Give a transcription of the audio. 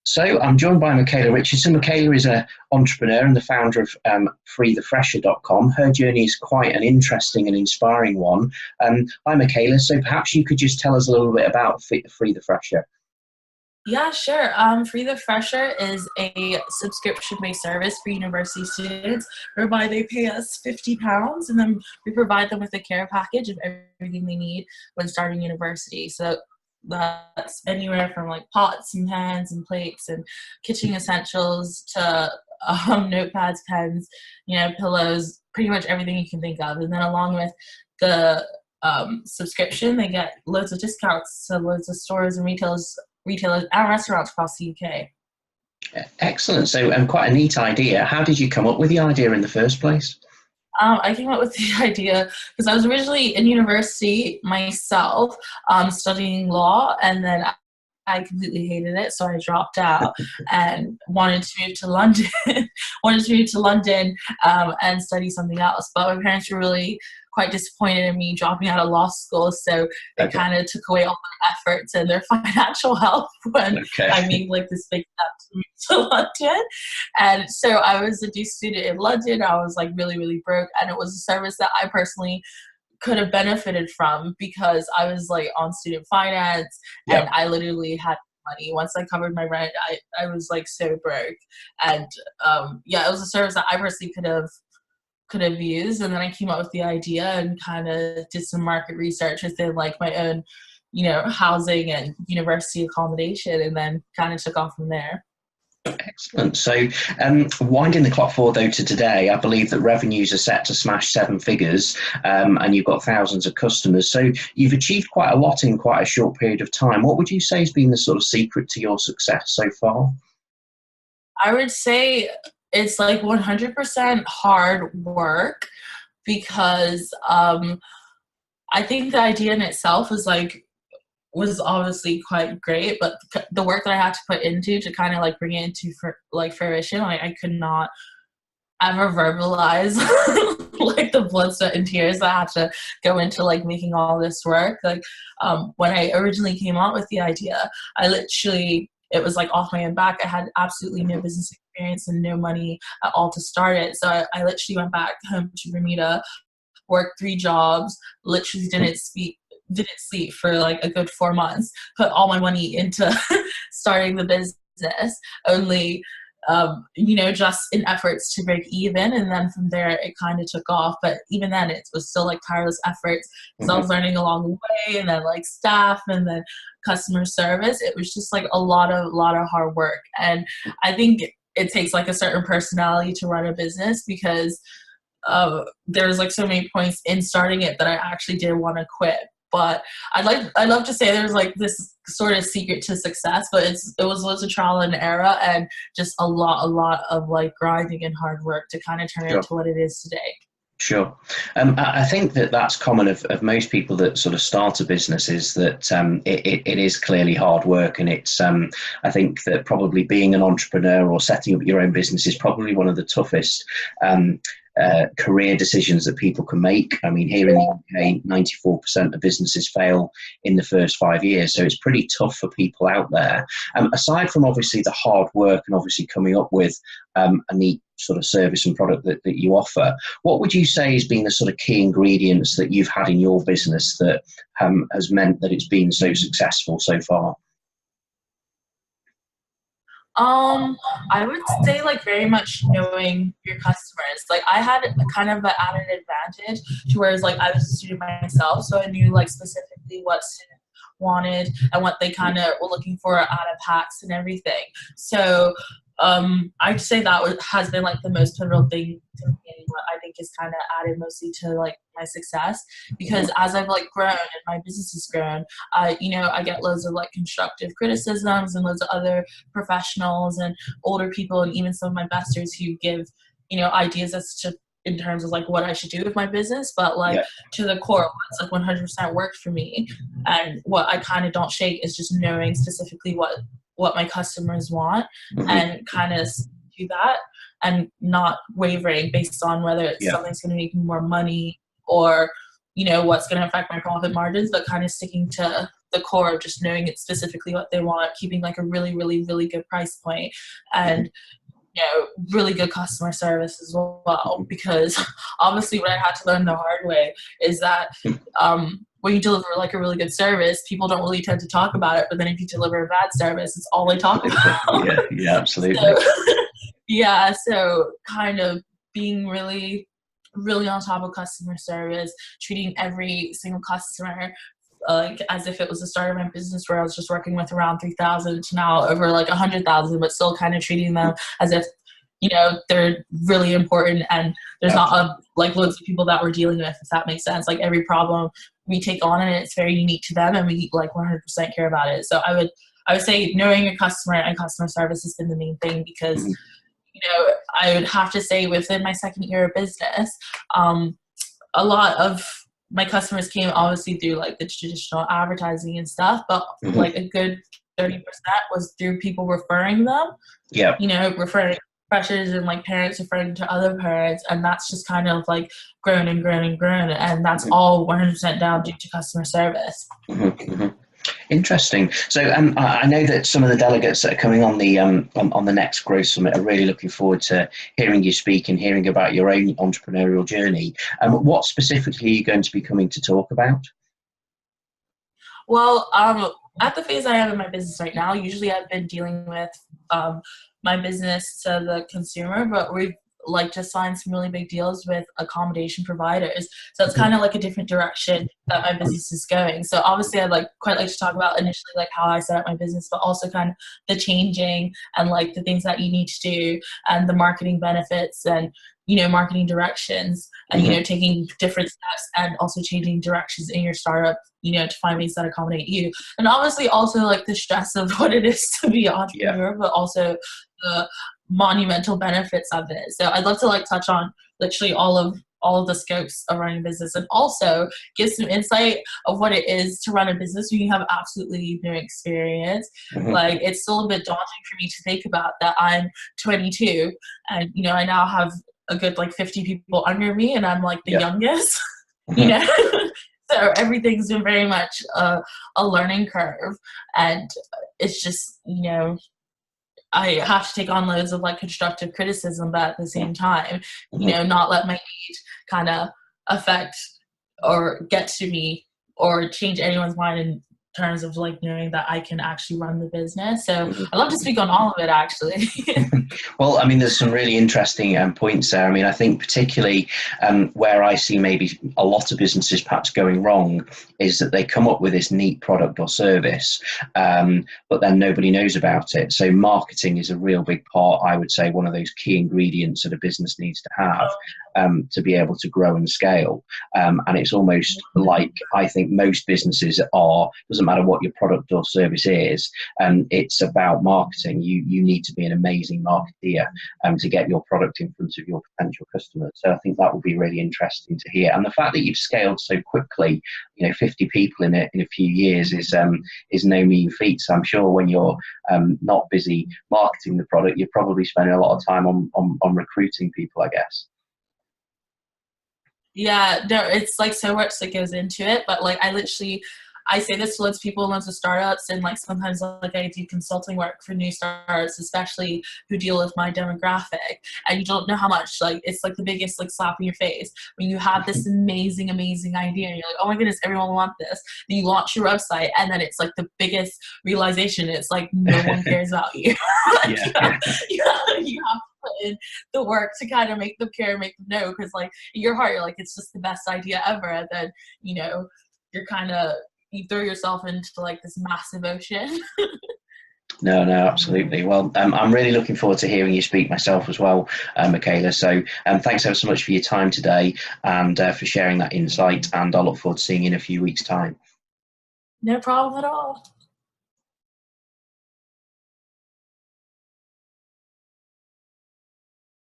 So I'm joined by Makaela Richardson. Makaela is an entrepreneur and the founder of freethefresher.com. Her journey is quite an interesting and inspiring one. Hi, Makaela. So perhaps you could just tell us a little bit about Free the Fresher. Yeah, sure. Free the Fresher is a subscription-based service for university students whereby they pay us £50 and then we provide them with a care package of everything they need when starting university. So that's anywhere from like pots and pans and plates and kitchen essentials to notepads, pens, pillows, pretty much everything you can think of. And then along with the subscription, they get loads of discounts to loads of stores and retailers and restaurants across the UK. Excellent. So quite a neat idea. How did you come up with the idea in the first place? I came up with the idea because I was originally in university myself, studying law, and then I completely hated it, so I dropped out and wanted to move to London, and study something else. But my parents were really quite disappointed in me dropping out of law school, so they kind of took away all my efforts and their financial help when I made like this big step to move to London. And so I was a D student in London. I was like really, really broke, and it was a service that I personally could have benefited from because I was like on student finance and I literally had money. Once I covered my rent, I was like so broke. And it was a service that I personally could have used. And then I came up with the idea and kind of did some market research within like my own, housing and university accommodation, and then kind of took off from there. Excellent. So winding the clock forward though to today, I believe that revenues are set to smash seven figures, and you've got thousands of customers. So you've achieved quite a lot in quite a short period of time. What would you say has been the sort of secret to your success so far? I would say it's like 100% hard work because I think the idea in itself was obviously quite great, but the work that I had to put into to kind of like bring it into fruition, I could not ever verbalize like the blood, sweat, and tears that I had to go into like making all this work. Like when I originally came up with the idea, it was like off my own back. I had absolutely no business experience and no money at all to start it. So I literally went back home to Bermuda, worked 3 jobs, literally didn't sleep for like a good 4 months, put all my money into starting the business, only just in efforts to break even. And then from there it kind of took off, but even then it was still like tireless efforts because I was learning along the way, and then like staff and then customer service. It was just like a lot of hard work, and I think it takes like a certain personality to run a business because there's like so many points in starting it that I actually did want to quit. But I'd love to say there's like this sort of secret to success, but it was loads of trial and error and just a lot of like grinding and hard work to kind of turn it into what it is today. Sure. I think that that's common of most people that sort of start a business, is that it is clearly hard work, and it's I think that probably being an entrepreneur or setting up your own business is probably one of the toughest career decisions that people can make. I mean, here in the UK, 94% of businesses fail in the first 5 years, so it's pretty tough for people out there. Aside from obviously the hard work and obviously coming up with a neat sort of service and product that you offer, what would you say has been the sort of key ingredients that you've had in your business that has meant that it's been so successful so far? I would say like very much knowing your customers. Like I had kind of an added advantage to whereas like I was a student myself, so I knew like specifically what students wanted and what they kind of were looking for out of packs and everything. So I'd say that has been like the most pivotal thing to me, and what I think is kind of added mostly to like my success, because as I've like grown and my business has grown, I get loads of like constructive criticisms and loads of other professionals and older people and even some of my investors who give ideas as to in terms of like what I should do with my business, but like to the core, what's like 100% worked for me and what I kind of don't shake is just knowing specifically what my customers want and kind of do that and not wavering based on whether it's something's going to make me more money or what's going to affect my profit margins, but kind of sticking to the core of just knowing it specifically what they want, keeping like a really, really, really good price point, and really good customer service as well. Because obviously what I had to learn the hard way is that when you deliver like a really good service, people don't really tend to talk about it, but then if you deliver a bad service, it's all they talk about. Yeah, absolutely. So kind of being really, really on top of customer service, treating every single customer like as if it was the start of my business, where I was just working with around 3,000 to now over like 100,000, but still kind of treating them as if they're really important, and there's not like loads of people that we're dealing with, if that makes sense. Like every problem we take on, and it's very unique to them, and we like 100% care about it. So I would say knowing your customer and customer service has been the main thing, because I would have to say within my second year of business, a lot of my customers came obviously through like the traditional advertising and stuff, but like a good 30% was through people referring them. Referring pressures and like parents referring to other parents, and that's just kind of like grown and grown and grown, and that's all 100% down due to customer service. Interesting. So I know that some of the delegates that are coming on the next Growth Summit are really looking forward to hearing you speak and hearing about your own entrepreneurial journey. What specifically are you going to be coming to talk about? Well, at the phase I am in my business right now, usually I've been dealing with my business to the consumer, but we've like just signed some really big deals with accommodation providers. So it's kind of like a different direction that my business is going. So obviously I'd quite like to talk about initially like how I set up my business, but also kind of the changing and like the things that you need to do and the marketing benefits and marketing directions and taking different steps and also changing directions in your startup to find ways that accommodate you, and obviously also like the stress of what it is to be an entrepreneur, but also the monumental benefits of it. So I'd love to like touch on literally all of the scopes of running a business, and also give some insight of what it is to run a business when you have absolutely no experience. Like it's still a bit daunting for me to think about that I'm 22 and I now have a good like 50 people under me, and I'm like the youngest. So everything's been very much a learning curve, and it's just I have to take on loads of like constructive criticism, but at the same time not let my age kind of affect or get to me or change anyone's mind in terms of like knowing that I can actually run the business. So I'd love to speak on all of it actually. Well, I mean, there's some really interesting points there. I mean, I think particularly where I see maybe a lot of businesses perhaps going wrong is that they come up with this neat product or service, but then nobody knows about it. So marketing is a real big part, I would say, one of those key ingredients that a business needs to have to be able to grow and scale. And it's almost like I think most businesses are, doesn't matter what your product or service is, it's about marketing. You need to be an amazing marketeer to get your product in front of your potential customers. So I think that would be really interesting to hear. And the fact that you've scaled so quickly, 50 people in a few years is no mean feat. So I'm sure when you're not busy marketing the product, you're probably spending a lot of time on recruiting people, I guess. Yeah, no, it's like so much that goes into it, but like I say this to loads of people, loads of startups, and like sometimes like I do consulting work for new startups, especially who deal with my demographic, and you don't know how much like it's like the biggest like slap in your face when you have this amazing idea and you're like, oh my goodness, everyone wants this. Then you launch your website and then it's like the biggest realization. It's like no one cares about you. You have to put in the work to kind of make them care, make them know, because like in your heart you're like it's just the best idea ever, and then you're kind of you throw yourself into like this massive ocean. No, absolutely. Well, I'm really looking forward to hearing you speak myself as well, Makaela. So thanks ever so much for your time today and for sharing that insight. And I look forward to seeing you in a few weeks' time. No problem at all.